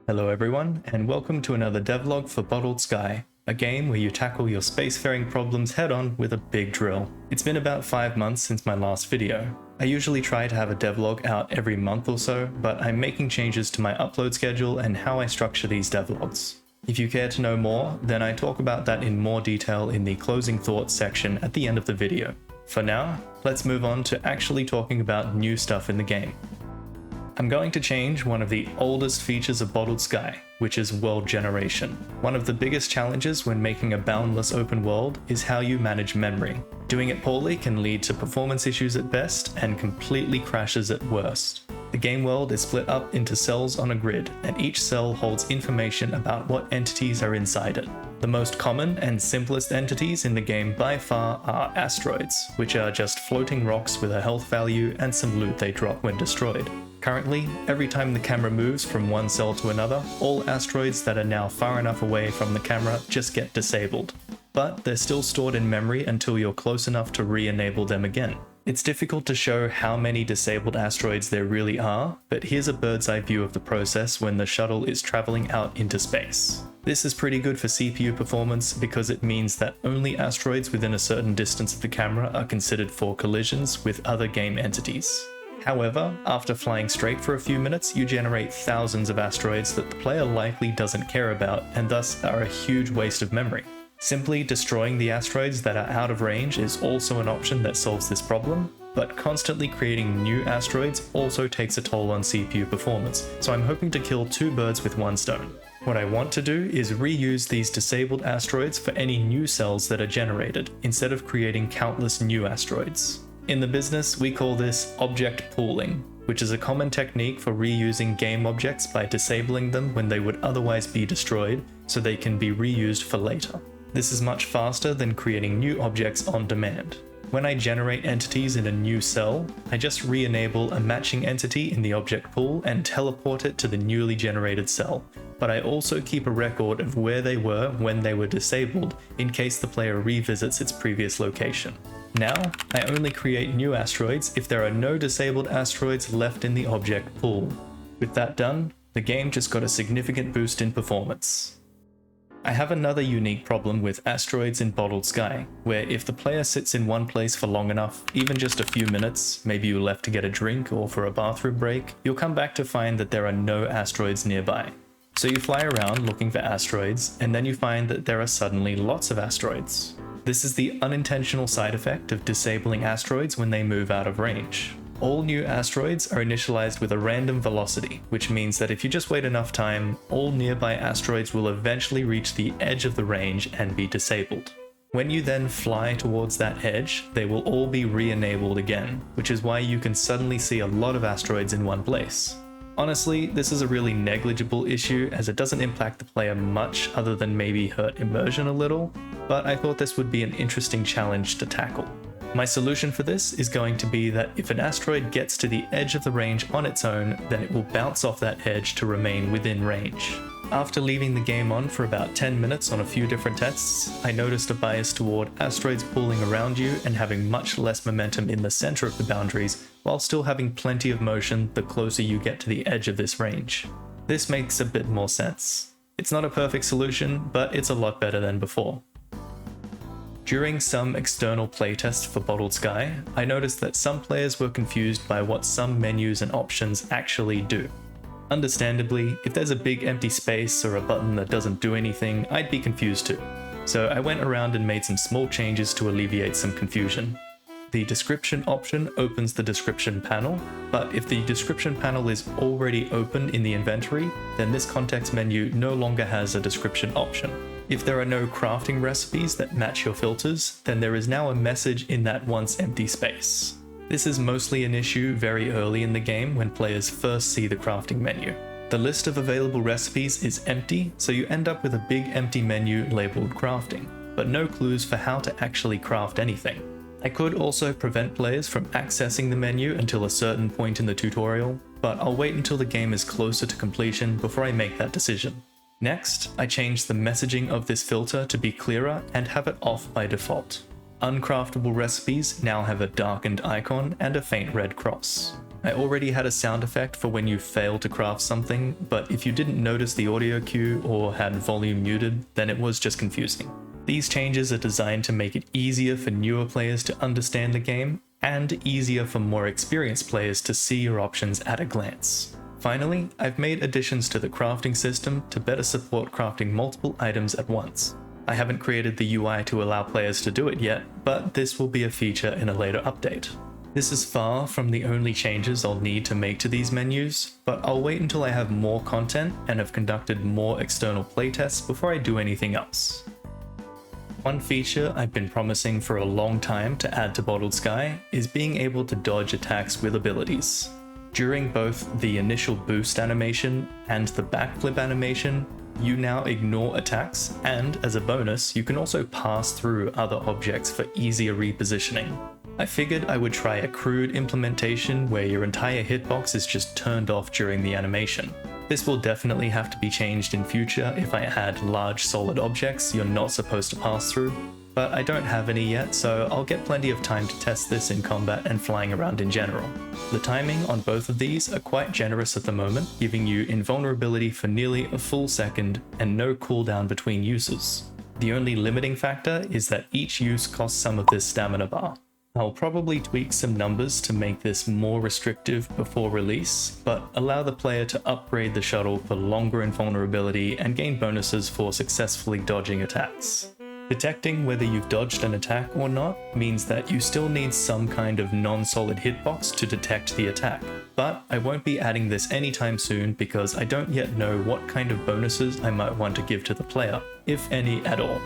Hello everyone, and welcome to another devlog for Bottled Sky, a game where you tackle your spacefaring problems head-on with a big drill. It's been about 5 months since my last video. I usually try to have a devlog out every month or so, but I'm making changes to my upload schedule and how I structure these devlogs. If you care to know more, then I talk about that in more detail in the closing thoughts section at the end of the video. For now, let's move on to actually talking about new stuff in the game. I'm going to change one of the oldest features of Bottled Sky, which is world generation. One of the biggest challenges when making a boundless open world is how you manage memory. Doing it poorly can lead to performance issues at best and completely crashes at worst. The game world is split up into cells on a grid, and each cell holds information about what entities are inside it. The most common and simplest entities in the game by far are asteroids, which are just floating rocks with a health value and some loot they drop when destroyed. Currently, every time the camera moves from one cell to another, all asteroids that are now far enough away from the camera just get disabled. But they're still stored in memory until you're close enough to re-enable them again. It's difficult to show how many disabled asteroids there really are, but here's a bird's eye view of the process when the shuttle is traveling out into space. This is pretty good for CPU performance because it means that only asteroids within a certain distance of the camera are considered for collisions with other game entities. However, after flying straight for a few minutes, you generate thousands of asteroids that the player likely doesn't care about and thus are a huge waste of memory. Simply destroying the asteroids that are out of range is also an option that solves this problem, but constantly creating new asteroids also takes a toll on CPU performance, so I'm hoping to kill two birds with one stone. What I want to do is reuse these disabled asteroids for any new cells that are generated, instead of creating countless new asteroids. In the business, we call this object pooling, which is a common technique for reusing game objects by disabling them when they would otherwise be destroyed, so they can be reused for later. This is much faster than creating new objects on demand. When I generate entities in a new cell, I just re-enable a matching entity in the object pool and teleport it to the newly generated cell, but I also keep a record of where they were when they were disabled in case the player revisits its previous location. Now, I only create new asteroids if there are no disabled asteroids left in the object pool. With that done, the game just got a significant boost in performance. I have another unique problem with asteroids in Bottled Sky, where if the player sits in one place for long enough, even just a few minutes, maybe you left to get a drink or for a bathroom break, you'll come back to find that there are no asteroids nearby. So you fly around looking for asteroids, and then you find that there are suddenly lots of asteroids. This is the unintentional side effect of disabling asteroids when they move out of range. All new asteroids are initialized with a random velocity, which means that if you just wait enough time, all nearby asteroids will eventually reach the edge of the range and be disabled. When you then fly towards that edge, they will all be re-enabled again, which is why you can suddenly see a lot of asteroids in one place. Honestly, this is a really negligible issue as it doesn't impact the player much other than maybe hurt immersion a little, but I thought this would be an interesting challenge to tackle. My solution for this is going to be that if an asteroid gets to the edge of the range on its own, then it will bounce off that edge to remain within range. After leaving the game on for about 10 minutes on a few different tests, I noticed a bias toward asteroids pooling around you and having much less momentum in the center of the boundaries, while still having plenty of motion the closer you get to the edge of this range. This makes a bit more sense. It's not a perfect solution, but it's a lot better than before. During some external playtests for Bottled Sky, I noticed that some players were confused by what some menus and options actually do. Understandably, if there's a big empty space or a button that doesn't do anything, I'd be confused too. So I went around and made some small changes to alleviate some confusion. The description option opens the description panel, but if the description panel is already open in the inventory, then this context menu no longer has a description option. If there are no crafting recipes that match your filters, then there is now a message in that once empty space. This is mostly an issue very early in the game when players first see the crafting menu. The list of available recipes is empty, so you end up with a big empty menu labeled crafting, but no clues for how to actually craft anything. I could also prevent players from accessing the menu until a certain point in the tutorial, but I'll wait until the game is closer to completion before I make that decision. Next, I changed the messaging of this filter to be clearer and have it off by default. Uncraftable recipes now have a darkened icon and a faint red cross. I already had a sound effect for when you fail to craft something, but if you didn't notice the audio cue or had volume muted, then it was just confusing. These changes are designed to make it easier for newer players to understand the game, and easier for more experienced players to see your options at a glance. Finally, I've made additions to the crafting system to better support crafting multiple items at once. I haven't created the UI to allow players to do it yet, but this will be a feature in a later update. This is far from the only changes I'll need to make to these menus, but I'll wait until I have more content and have conducted more external playtests before I do anything else. One feature I've been promising for a long time to add to Bottled Sky is being able to dodge attacks with abilities. During both the initial boost animation and the backflip animation, you now ignore attacks, and as a bonus, you can also pass through other objects for easier repositioning. I figured I would try a crude implementation where your entire hitbox is just turned off during the animation. This will definitely have to be changed in future if I add large solid objects you're not supposed to pass through, but I don't have any yet, so I'll get plenty of time to test this in combat and flying around in general. The timing on both of these are quite generous at the moment, giving you invulnerability for nearly a full second and no cooldown between uses. The only limiting factor is that each use costs some of this stamina bar. I'll probably tweak some numbers to make this more restrictive before release, but allow the player to upgrade the shuttle for longer invulnerability and gain bonuses for successfully dodging attacks. Detecting whether you've dodged an attack or not means that you still need some kind of non-solid hitbox to detect the attack, but I won't be adding this anytime soon because I don't yet know what kind of bonuses I might want to give to the player, if any at all.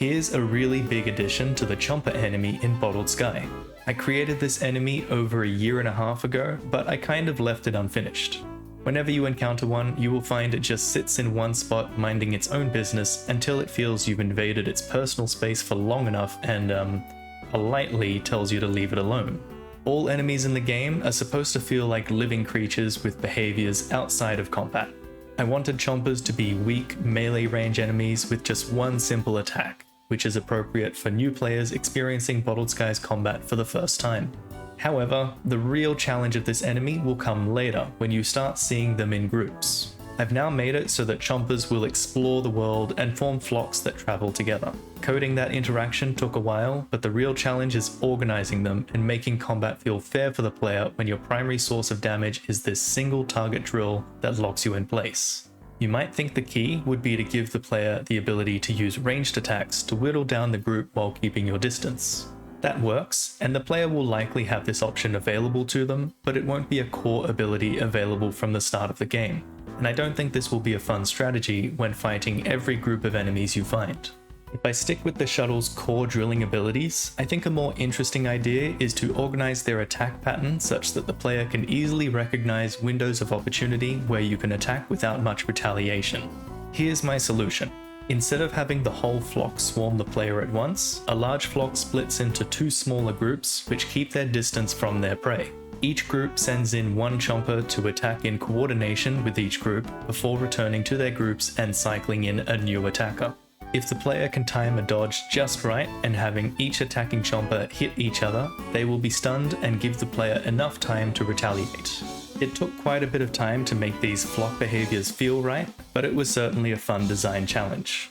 Here's a really big addition to the Chomper enemy in Bottled Sky. I created this enemy over a year and a half ago, but I kind of left it unfinished. Whenever you encounter one, you will find it just sits in one spot minding its own business until it feels you've invaded its personal space for long enough and politely tells you to leave it alone. All enemies in the game are supposed to feel like living creatures with behaviours outside of combat. I wanted Chompers to be weak melee range enemies with just one simple attack, which is appropriate for new players experiencing Bottled Sky's combat for the first time. However, the real challenge of this enemy will come later when you start seeing them in groups. I've now made it so that Chompers will explore the world and form flocks that travel together. Coding that interaction took a while, but the real challenge is organizing them and making combat feel fair for the player when your primary source of damage is this single target drill that locks you in place. You might think the key would be to give the player the ability to use ranged attacks to whittle down the group while keeping your distance. That works, and the player will likely have this option available to them, but it won't be a core ability available from the start of the game, and I don't think this will be a fun strategy when fighting every group of enemies you find. If I stick with the shuttle's core drilling abilities, I think a more interesting idea is to organize their attack pattern such that the player can easily recognize windows of opportunity where you can attack without much retaliation. Here's my solution. Instead of having the whole flock swarm the player at once, a large flock splits into two smaller groups which keep their distance from their prey. Each group sends in one Chomper to attack in coordination with each group before returning to their groups and cycling in a new attacker. If the player can time a dodge just right and having each attacking Chomper hit each other, they will be stunned and give the player enough time to retaliate. It took quite a bit of time to make these flock behaviours feel right, but it was certainly a fun design challenge.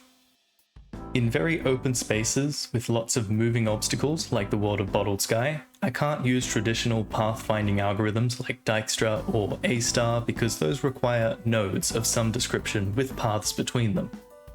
In very open spaces with lots of moving obstacles like the world of Bottled Sky, I can't use traditional pathfinding algorithms like Dijkstra or A-star because those require nodes of some description with paths between them.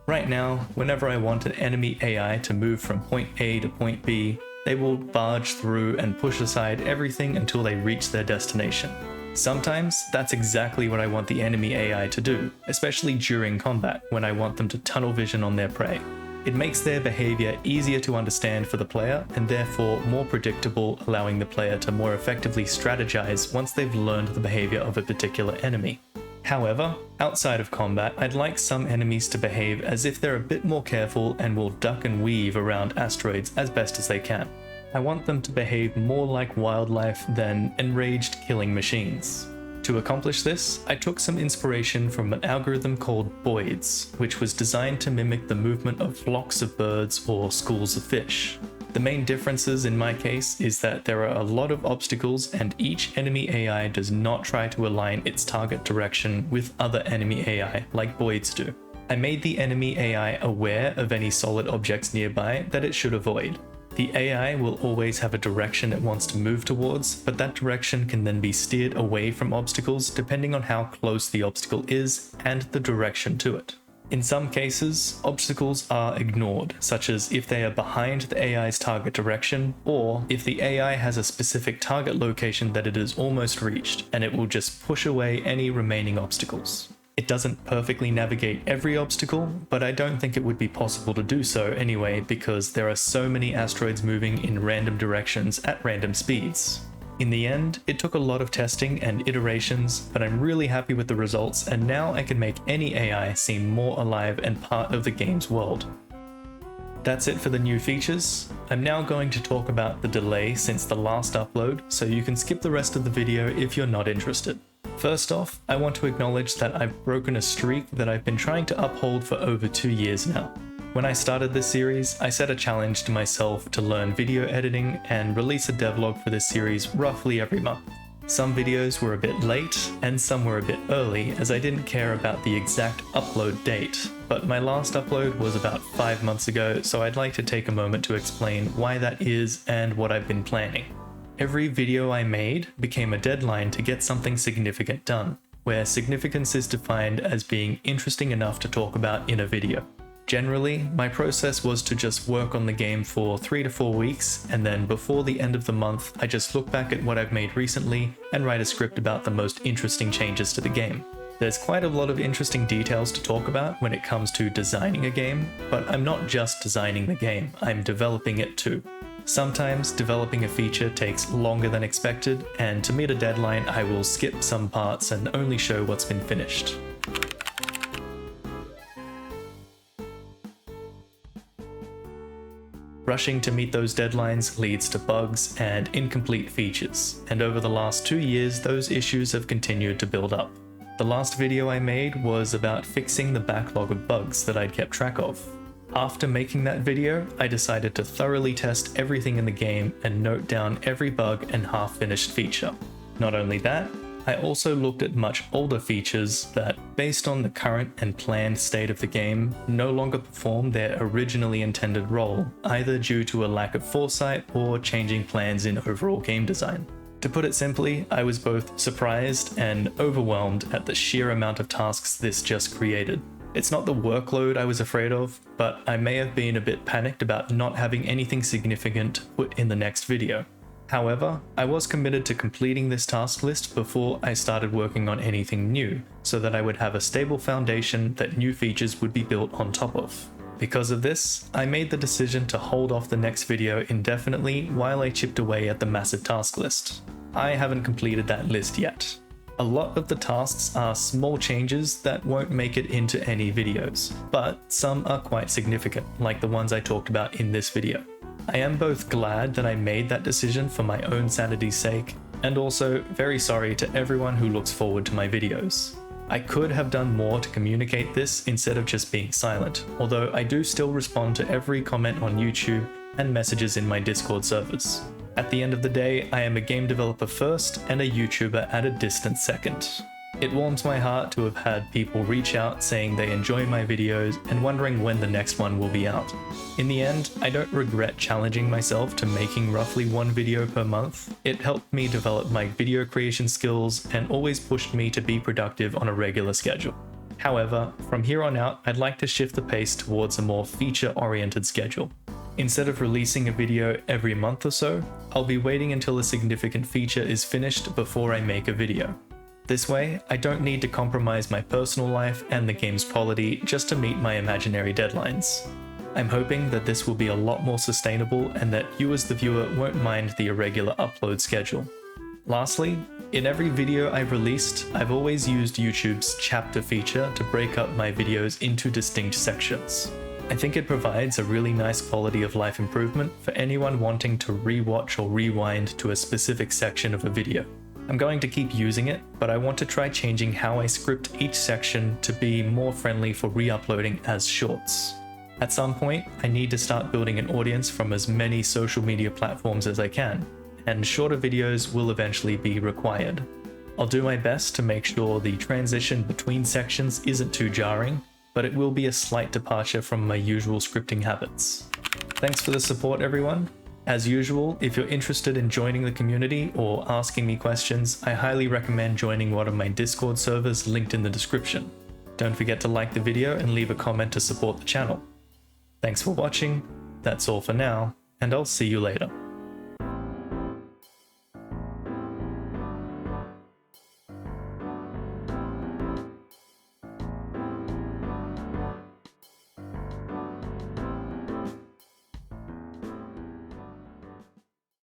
Right now, whenever I want an enemy AI to move from point A to point B, they will barge through and push aside everything until they reach their destination. Sometimes, that's exactly what I want the enemy AI to do, especially during combat when I want them to tunnel vision on their prey. It makes their behavior easier to understand for the player and therefore more predictable, allowing the player to more effectively strategize once they've learned the behavior of a particular enemy. However, outside of combat, I'd like some enemies to behave as if they're a bit more careful and will duck and weave around asteroids as best as they can. I want them to behave more like wildlife than enraged killing machines. To accomplish this, I took some inspiration from an algorithm called Boids, which was designed to mimic the movement of flocks of birds or schools of fish. The main differences in my case is that there are a lot of obstacles and each enemy AI does not try to align its target direction with other enemy AI like voids do. I made the enemy AI aware of any solid objects nearby that it should avoid. The AI will always have a direction it wants to move towards, but that direction can then be steered away from obstacles depending on how close the obstacle is and the direction to it. In some cases, obstacles are ignored, such as if they are behind the AI's target direction, or if the AI has a specific target location that it has almost reached, and it will just push away any remaining obstacles. It doesn't perfectly navigate every obstacle, but I don't think it would be possible to do so anyway because there are so many asteroids moving in random directions at random speeds. In the end, it took a lot of testing and iterations, but I'm really happy with the results and now I can make any AI seem more alive and part of the game's world. That's it for the new features. I'm now going to talk about the delay since the last upload, so you can skip the rest of the video if you're not interested. First off, I want to acknowledge that I've broken a streak that I've been trying to uphold for over 2 years now. When I started this series, I set a challenge to myself to learn video editing and release a devlog for this series roughly every month. Some videos were a bit late and some were a bit early as I didn't care about the exact upload date, but my last upload was about 5 months ago, so I'd like to take a moment to explain why that is and what I've been planning. Every video I made became a deadline to get something significant done, where significance is defined as being interesting enough to talk about in a video. Generally, my process was to just work on the game for 3 to 4 weeks, and then before the end of the month, I just look back at what I've made recently and write a script about the most interesting changes to the game. There's quite a lot of interesting details to talk about when it comes to designing a game, but I'm not just designing the game, I'm developing it too. Sometimes developing a feature takes longer than expected, and to meet a deadline I will skip some parts and only show what's been finished. Rushing to meet those deadlines leads to bugs and incomplete features, and over the last 2 years those issues have continued to build up. The last video I made was about fixing the backlog of bugs that I'd kept track of. After making that video, I decided to thoroughly test everything in the game and note down every bug and half-finished feature. Not only that, I also looked at much older features that, based on the current and planned state of the game, no longer perform their originally intended role, either due to a lack of foresight or changing plans in overall game design. To put it simply, I was both surprised and overwhelmed at the sheer amount of tasks this just created. It's not the workload I was afraid of, but I may have been a bit panicked about not having anything significant to put in the next video. However, I was committed to completing this task list before I started working on anything new, so that I would have a stable foundation that new features would be built on top of. Because of this, I made the decision to hold off the next video indefinitely while I chipped away at the massive task list. I haven't completed that list yet. A lot of the tasks are small changes that won't make it into any videos, but some are quite significant, like the ones I talked about in this video. I am both glad that I made that decision for my own sanity's sake, and also very sorry to everyone who looks forward to my videos. I could have done more to communicate this instead of just being silent, although I do still respond to every comment on YouTube and messages in my Discord servers. At the end of the day, I am a game developer first and a YouTuber at a distant second. It warms my heart to have had people reach out saying they enjoy my videos and wondering when the next one will be out. In the end, I don't regret challenging myself to making roughly 1 video per month. It helped me develop my video creation skills and always pushed me to be productive on a regular schedule. However, from here on out, I'd like to shift the pace towards a more feature-oriented schedule. Instead of releasing a video every month or so, I'll be waiting until a significant feature is finished before I make a video. This way, I don't need to compromise my personal life and the game's quality just to meet my imaginary deadlines. I'm hoping that this will be a lot more sustainable and that you as the viewer won't mind the irregular upload schedule. Lastly, in every video I've released, I've always used YouTube's chapter feature to break up my videos into distinct sections. I think it provides a really nice quality of life improvement for anyone wanting to rewatch or rewind to a specific section of a video. I'm going to keep using it, but I want to try changing how I script each section to be more friendly for re-uploading as shorts. At some point, I need to start building an audience from as many social media platforms as I can, and shorter videos will eventually be required. I'll do my best to make sure the transition between sections isn't too jarring, but it will be a slight departure from my usual scripting habits. Thanks for the support, everyone. As usual, if you're interested in joining the community or asking me questions, I highly recommend joining one of my Discord servers linked in the description. Don't forget to like the video and leave a comment to support the channel. Thanks for watching, that's all for now, and I'll see you later.